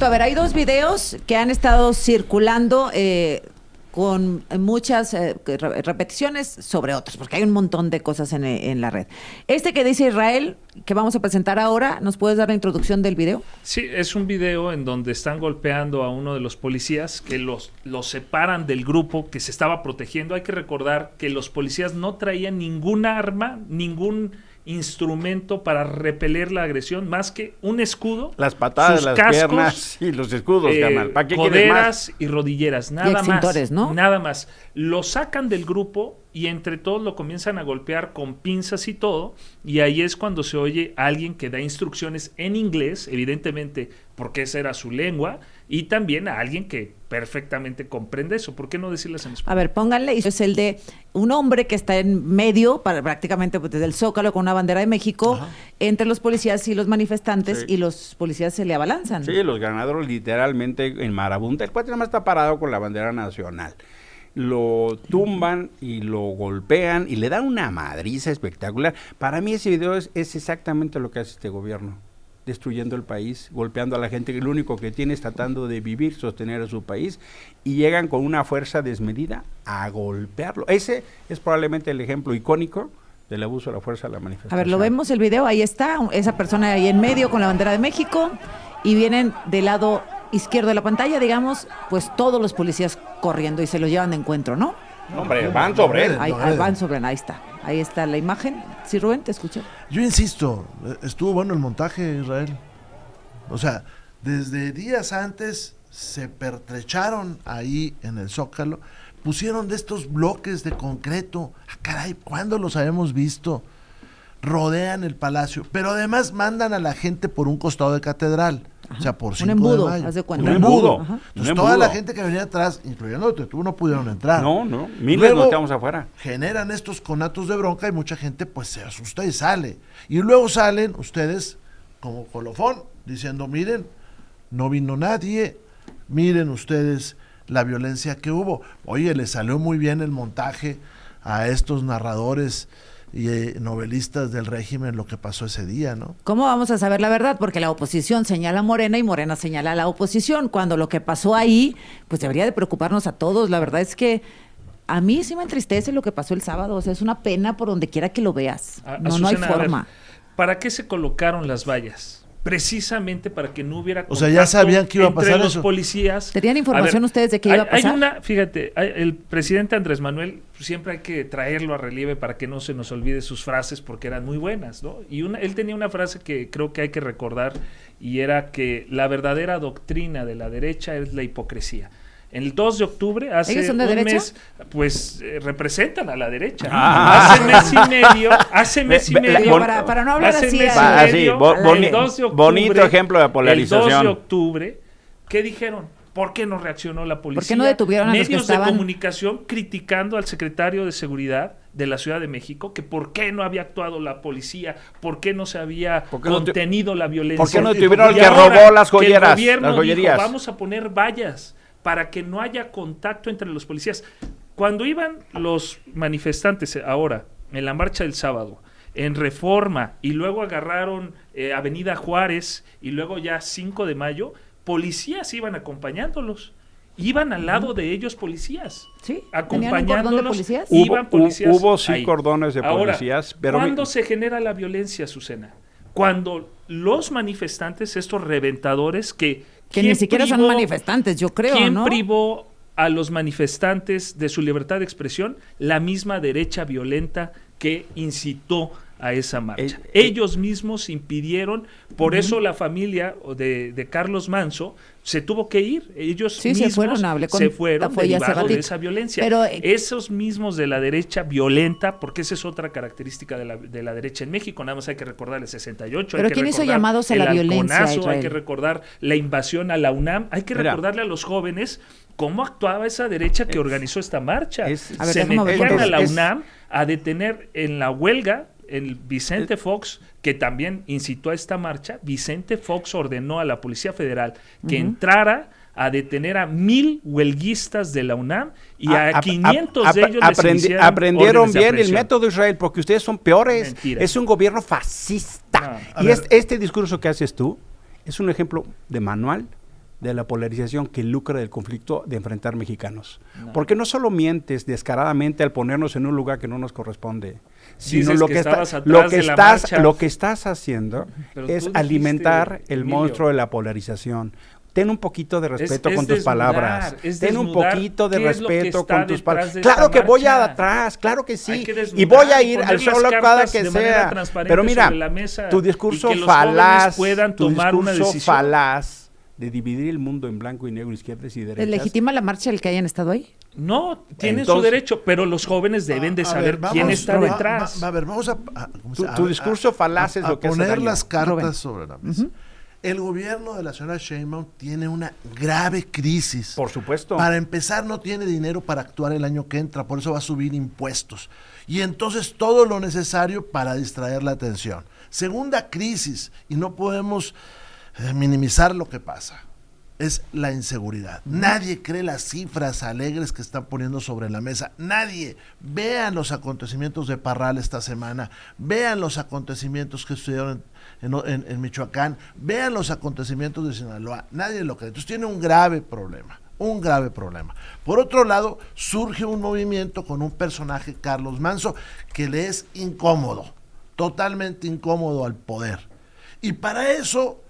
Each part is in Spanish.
A ver, hay dos videos que han estado circulando con muchas repeticiones sobre otros, porque hay un montón de cosas en la red. Este que dice Israel, que vamos a presentar ahora, ¿nos puedes dar la introducción del video? Sí, es un video en donde están golpeando a uno de los policías, que los separan del grupo que se estaba protegiendo. Hay que recordar que los policías no traían ningún arma, ningún instrumento para repeler la agresión, más que un escudo, las patadas, las cascos, piernas y los escudos, carnal. ¿Para qué coderas y rodilleras, nada y extintores, más, ¿no? Nada más. Lo sacan del grupo y entre todos lo comienzan a golpear con pinzas y todo, y ahí es cuando se oye a alguien que da instrucciones en inglés, evidentemente porque esa era su lengua, y también a alguien que perfectamente comprende eso. ¿Por qué no decirles en español? A ver, pónganle, y es el de un hombre que está en medio, prácticamente desde el Zócalo con una bandera de México, ajá, entre los policías y los manifestantes, sí, y los policías se le abalanzan. Sí, los ganaderos literalmente en marabunta. El cuate nada más está parado con la bandera nacional. Lo tumban y lo golpean y le dan una madriza espectacular. Para mí ese video es exactamente lo que hace este gobierno, destruyendo el país, golpeando a la gente que lo único que tiene es tratando de vivir, sostener a su país, y llegan con una fuerza desmedida a golpearlo. Ese es probablemente el ejemplo icónico del abuso de la fuerza de la manifestación. A ver, lo vemos el video, ahí está, esa persona ahí en medio con la bandera de México, y vienen del lado izquierdo de la pantalla, digamos, pues todos los policías corriendo y se los llevan de encuentro, ¿no? Hombre, van sobre él. Van sobre él, ahí está la imagen. Sí, Rubén, te escucho. Yo insisto, estuvo bueno el montaje, Israel. O sea, desde días antes se pertrecharon ahí en el Zócalo, pusieron de estos bloques de concreto. Caray, ¿cuándo los habíamos visto? Rodean el palacio, pero además mandan a la gente por un costado de Catedral. Ajá. O sea, por 5 embudo, de mayo. haz de cuenta. Un embudo. Entonces toda la gente que venía atrás, incluyéndote tú, no pudieron entrar. No, miles nos quedamos afuera. Generan estos conatos de bronca y mucha gente pues se asusta y sale. Y luego salen ustedes como colofón diciendo, miren, no vino nadie, miren ustedes la violencia que hubo. Oye, le salió muy bien el montaje a estos narradores y novelistas del régimen lo que pasó ese día, ¿no? ¿Cómo vamos a saber la verdad? Porque la oposición señala a Morena y Morena señala a la oposición, cuando lo que pasó ahí, pues debería de preocuparnos a todos. La verdad es que a mí sí me entristece lo que pasó el sábado, o sea, es una pena por donde quiera que lo veas. No hay forma. ¿Para qué se colocaron las vallas? Precisamente para que no hubiera contacto. O sea, ya sabían que iba a pasar entre eso. Los policías. ¿Tenían información ustedes de que iba a pasar? Fíjate, el presidente Andrés Manuel, siempre hay que traerlo a relieve para que no se nos olvide sus frases porque eran muy buenas, ¿no? Y él tenía una frase que creo que hay que recordar, y era que la verdadera doctrina de la derecha es la hipocresía. El 2 de octubre, hace un mes, pues representan a la derecha. Hace mes y medio. Para no hablar así. Bonito ejemplo de polarización. El 2 de octubre, ¿qué dijeron? ¿Por qué no reaccionó la policía? ¿Por qué no detuvieron a los que estaban? Medios de comunicación criticando al secretario de Seguridad de la Ciudad de México, que por qué no había actuado la policía, por qué no se había contenido la violencia. ¿Por qué no detuvieron al que robó las joyeras? El gobierno las joyerías. dijo, vamos a poner vallas para que no haya contacto entre los policías. Cuando iban los manifestantes ahora en la marcha del sábado, en Reforma, y luego agarraron Avenida Juárez, y luego ya 5 de mayo, policías iban acompañándolos. Iban al lado de ellos policías. Sí, acompañándolos. ¿De policías? Iban policías. Hubo sí cordones de policías. Ahora, pero ¿cuándo se genera la violencia, Azucena? Cuando los manifestantes, estos reventadores que ni siquiera son manifestantes, yo creo, ¿quién ¿no? privó a los manifestantes de su libertad de expresión? La misma derecha violenta que incitó a esa marcha. Ellos mismos impidieron, por eso la familia de Carlos Manso se tuvo que ir. Ellos mismos se fueron derivados de esa violencia. Pero esos mismos de la derecha violenta, porque esa es otra característica de la derecha en México, nada más hay que recordar el 68. Pero ¿quién hizo llamados a la violencia? Hay que recordar la invasión a la UNAM, hay que recordarle a los jóvenes cómo actuaba esa derecha que organizó esta marcha. Se metían a la UNAM a detener en la huelga el Vicente Fox, que también incitó a esta marcha. Vicente Fox ordenó a la Policía Federal que entrara a detener a 1,000 huelguistas de la UNAM y a 500 de ellos aprendieron bien el método, Israel, porque ustedes son peores. Mentira. Es un gobierno fascista. No. Y este discurso que haces tú es un ejemplo de manual de la polarización que lucra del conflicto de enfrentar mexicanos. Porque no solo mientes descaradamente al ponernos en un lugar que no nos corresponde, sino lo que estás haciendo es alimentar el monstruo de la polarización. Ten un poquito de respeto con tus palabras. Ten un poquito de respeto con tus palabras. Claro que voy atrás, claro que sí. Y voy a ir al solo cada que sea. Pero mira, tu discurso falaz, de dividir el mundo en blanco y negro, izquierdas y derechas. ¿Legitima la marcha el que hayan estado ahí? No, tienen su derecho, pero los jóvenes deben de saber quién está detrás. A ver, vamos tu discurso falaz es lo que hace daño. Poner las cartas sobre la mesa. El gobierno de la señora Sheinbaum tiene una grave crisis. Por supuesto. Para empezar, no tiene dinero para actuar el año que entra, por eso va a subir impuestos. Y entonces todo lo necesario para distraer la atención. Segunda crisis, y no podemos minimizar lo que pasa, es la inseguridad. Nadie cree las cifras alegres que están poniendo sobre la mesa. Nadie. Vean los acontecimientos de Parral esta semana. Vean los acontecimientos que sucedieron en Michoacán. Vean los acontecimientos de Sinaloa. Nadie lo cree. Entonces tiene un grave problema. Un grave problema. Por otro lado, surge un movimiento con un personaje, Carlos Manzo, que le es incómodo. Totalmente incómodo al poder. Y para eso,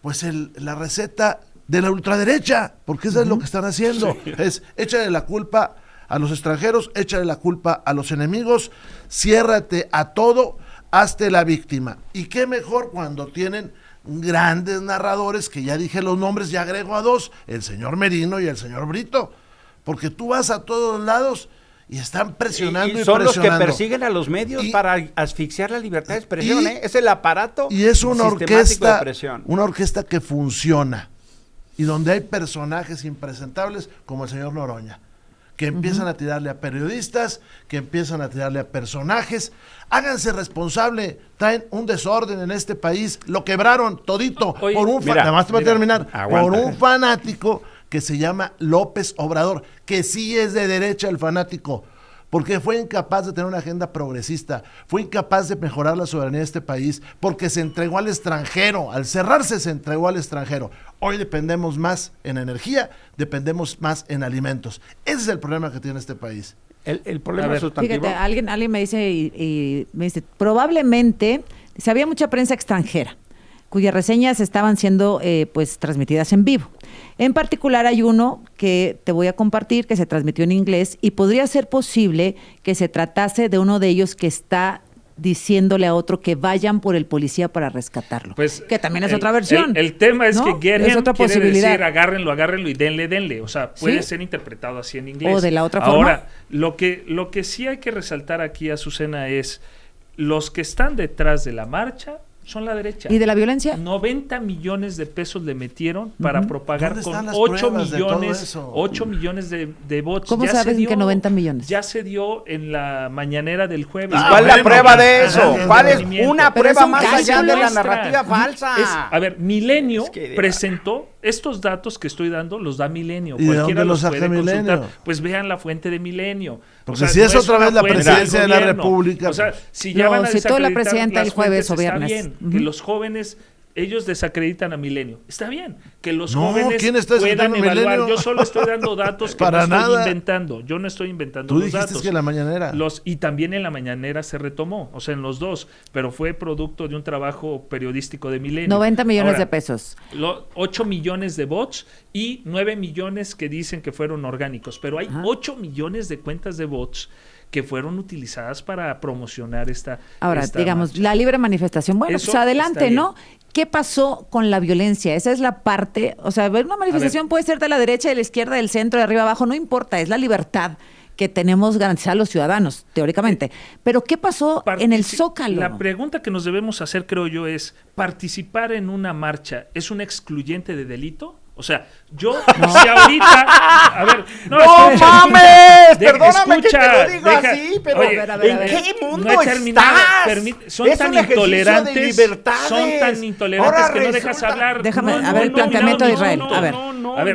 pues la receta de la ultraderecha, porque eso es lo que están haciendo, es échale la culpa a los extranjeros, échale la culpa a los enemigos, ciérrate a todo, hazte la víctima. Y qué mejor cuando tienen grandes narradores, que ya dije los nombres, ya agrego a dos, el señor Merino y el señor Brito, porque tú vas a todos lados y están presionando y son presionando. los que persiguen a los medios para asfixiar la libertad de expresión, es el aparato y es una orquesta de presión. Una orquesta que funciona y donde hay personajes impresentables como el señor Noroña, que empiezan a tirarle a periodistas, que empiezan a tirarle a personajes. Háganse responsable, traen un desorden en este país, lo quebraron todito. Oye, por un por un fanático que se llama López Obrador, que sí es de derecha el fanático, porque fue incapaz de tener una agenda progresista, fue incapaz de mejorar la soberanía de este país, porque se entregó al extranjero, al cerrarse se entregó al extranjero. Hoy dependemos más en energía, dependemos más en alimentos. Ese es el problema que tiene este país. El problema sustantivo. Fíjate, alguien me dice, me dice, probablemente, había mucha prensa extranjera, cuyas reseñas estaban siendo pues transmitidas en vivo. En particular hay uno que te voy a compartir que se transmitió en inglés y podría ser posible que se tratase de uno de ellos que está diciéndole a otro que vayan por el policía para rescatarlo. Pues que también es otra versión. El tema es, ¿no?, que get him quiere decir agárrenlo y denle. O sea, puede ser interpretado así en inglés. O de la otra forma. Ahora, lo que sí hay que resaltar aquí, Azucena, es los que están detrás de la marcha son la derecha. ¿Y de la violencia? 90 millones de pesos le metieron para propagar con 8 millones de votos. ¿Cómo sabes que 90 millones? Ya se dio en la mañanera del jueves. ¿Cuál es la prueba de eso? ¿Cuál es una prueba más allá de la narrativa falsa? A ver, Milenio presentó estos datos que estoy dando, los da Milenio. ¿Y cualquiera los puede consultar. Milenio? Pues vean la fuente de Milenio. Porque si es otra vez la presidencia de la República. O sea, si ya van a citó la presidenta el jueves o viernes. Está bien que los jóvenes, ellos desacreditan a Milenio. Está bien que los jóvenes ¿quién está puedan evaluar. Milenio? Yo solo estoy dando datos que Para no estoy nada. inventando. Yo no estoy inventando Tú los dijiste datos. que en la mañanera. Y también en la mañanera se retomó, o sea, en los dos, pero fue producto de un trabajo periodístico de Milenio. 90 millones de pesos. 8 millones de bots y 9 millones que dicen que fueron orgánicos, pero hay 8 millones de cuentas de bots que fueron utilizadas para promocionar esta digamos, marcha. La libre manifestación. Bueno, Eso pues adelante, está ¿no? ¿Qué pasó con la violencia? Esa es la parte, o sea, una manifestación puede ser de la derecha, de la izquierda, del centro, de arriba, abajo, no importa, es la libertad que tenemos garantizada los ciudadanos, teóricamente. Pero ¿qué pasó en el Zócalo? La pregunta que nos debemos hacer, creo yo, es, ¿participar en una marcha es un excluyente de delito? O sea, si ahorita... A ver... ¡No mames! Perdóname que te lo digo así, pero... Oye, a ver, ¿en qué mundo estás? Son es tan un intolerantes... de libertades. Son tan intolerantes Ahora que no dejas hablar. Déjame, a ver, el planteamiento de Israel. A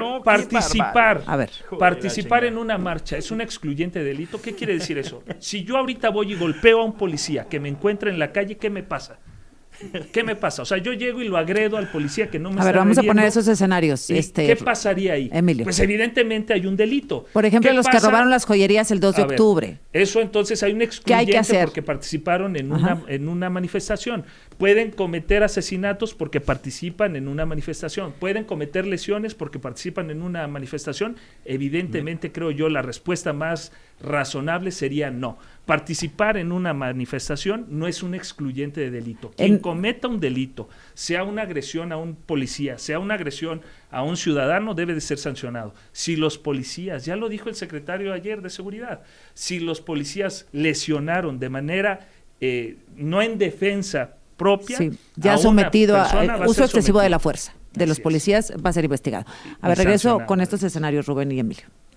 ver, participar en una marcha es un excluyente delito. ¿Qué quiere decir eso? Si yo ahorita voy y golpeo a un policía que me encuentra en la calle, ¿qué me pasa? ¿Qué me pasa? O sea, yo llego y lo agredo al policía que no me A ver, está vamos a agrediendo. poner esos escenarios. ¿Y qué pasaría ahí? Emilio. Pues evidentemente hay un delito. Por ejemplo, ¿Qué los que pasa? robaron las joyerías el 2 de A ver, octubre. Eso entonces hay un ¿Qué hay que excluyente hacer? porque participaron Ajá. en una manifestación. Pueden cometer asesinatos porque participan en una manifestación. Pueden cometer lesiones porque participan en una manifestación. Evidentemente, creo yo, la respuesta más razonable sería no. Participar en una manifestación no es un excluyente de delito. Quien cometa un delito, sea una agresión a un policía, sea una agresión a un ciudadano, debe de ser sancionado. Si los policías, ya lo dijo el secretario ayer de Seguridad, si los policías lesionaron de manera no en defensa propia, Sí, ya a una sometido persona, va a uso ser excesivo sometido. de la fuerza de los Así es. policías, va a ser investigado. A ver, Y regreso sancionado. con estos escenarios, Rubén y Emilio.